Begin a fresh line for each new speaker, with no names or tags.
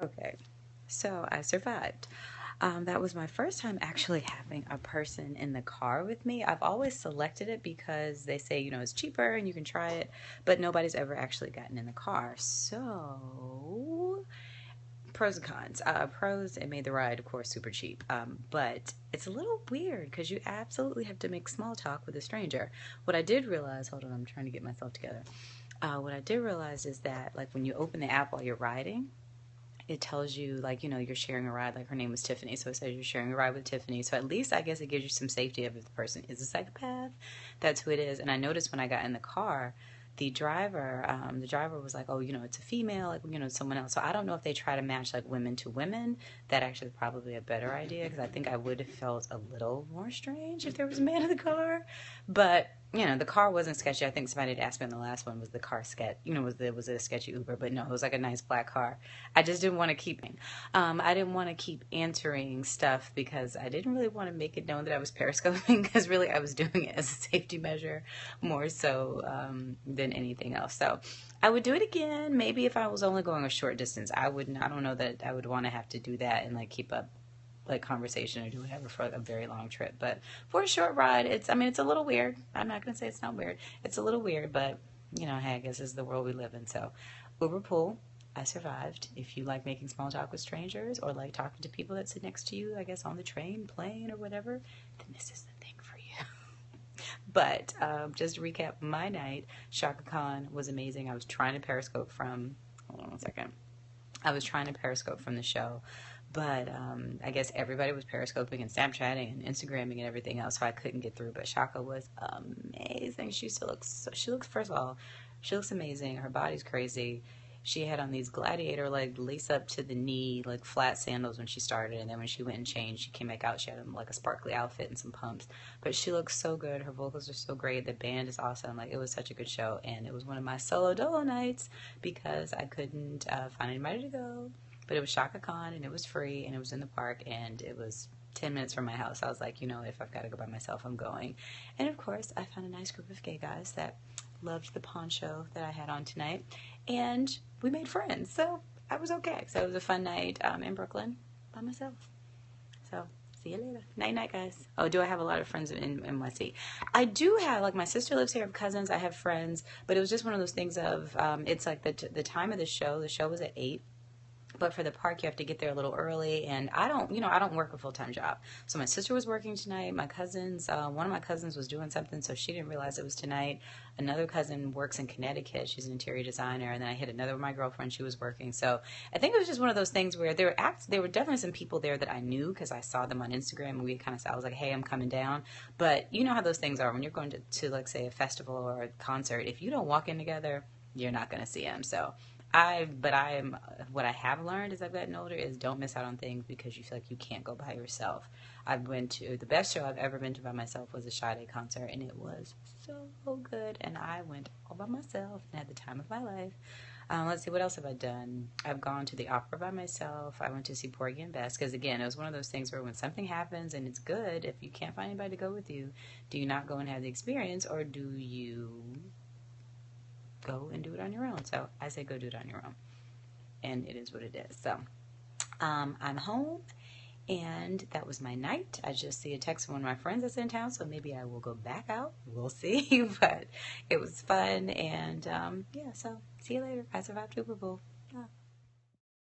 Okay, so I survived. That was my first time actually having a person in the car with me. I've always selected it because they say, it's cheaper and you can try it, but nobody's ever actually gotten in the car. So, pros and cons. Pros, it made the ride, of course, super cheap. But it's a little weird because you absolutely have to make small talk with a stranger. What I did realize, hold on, I'm trying to get myself together. What I did realize is that, like, when you open the app while you're riding, it tells you, like, you're sharing a ride. Like, her name was Tiffany, so it says you're sharing a ride with Tiffany. So at least I guess it gives you some safety of if the person is a psychopath, that's who it is. And I noticed when I got in the car, the driver was like, oh, it's a female, like, someone else. So I don't know if they try to match like women to women. That actually is probably a better idea, because I think I would have felt a little more strange if there was a man in the car. But the car wasn't sketchy. I think somebody had asked me on the last one, was the car sketch? Was it a sketchy Uber? But no, it was like a nice black car. I just didn't want to keep. I didn't want to keep answering stuff because I didn't really want to make it known that I was periscoping, because really I was doing it as a safety measure more so than anything else. So I would do it again. Maybe if I was only going a short distance, I wouldn't. I don't know that I would want to have to do that and like keep up like conversation or do whatever for like a very long trip. But for a short ride, it's a little weird. I'm not gonna say it's not weird. It's a little weird, but hey, I guess this is the world we live in. So Uber pool, I survived. If you like making small talk with strangers or like talking to people that sit next to you, I guess on the train, plane, or whatever, then this is the thing for you. But just to recap my night, Chaka Khan was amazing. I was trying to periscope from, hold on one second. I was trying to periscope from the show, but I guess everybody was periscoping and Snapchatting and Instagramming and everything else, so I couldn't get through. But Shaka was amazing. She looks, first of all, she looks amazing. Her body's crazy. She had on these gladiator like lace up to the knee, like flat sandals when she started, and then when she went and changed, she came back out. She had like a sparkly outfit and some pumps. But she looks so good. Her vocals are so great. The band is awesome. Like, it was such a good show, and it was one of my solo dolo nights because I couldn't find anybody to go. But it was Shaka Khan, and it was free, and it was in the park, and it was 10 minutes from my house. I was like, if I've got to go by myself, I'm going. And of course, I found a nice group of gay guys that loved the poncho that I had on tonight, and we made friends. So I was okay. So it was a fun night in Brooklyn by myself. So see you later. Night night, guys. Oh, do I have a lot of friends in NYC? I do have, like, my sister lives here. I have cousins. I have friends. But it was just one of those things of, it's like the time of the show. The show was at 8. But for the park, you have to get there a little early, and I don't work a full-time job. So my sister was working tonight. My cousins, one of my cousins was doing something, so she didn't realize it was tonight. Another cousin works in Connecticut. She's an interior designer, and then I hit another of my girlfriends. She was working. So I think it was just one of those things where there were definitely some people there that I knew because I saw them on Instagram, and we kind of saw, I was like, hey, I'm coming down. But you know how those things are when you're going to like, say, a festival or a concert. If you don't walk in together, you're not going to see them. So what I have learned as I've gotten older is don't miss out on things because you feel like you can't go by yourself. I've went to the best show I've ever been to by myself was a Sade concert, and it was so good. And I went all by myself and had the time of my life. Let's see, what else have I done? I've gone to the opera by myself. I went to see Porgy and Bess because, again, it was one of those things where when something happens and it's good, if you can't find anybody to go with you, do you not go and have the experience, or do you go and do it on your own? So I say go do it on your own, and it is what it is. So I'm home, and that was my night. I just see a text from one of my friends that's in town, so maybe I will go back out. We'll see. But it was fun, and yeah, so see you later. I survived Super Bowl. Yeah.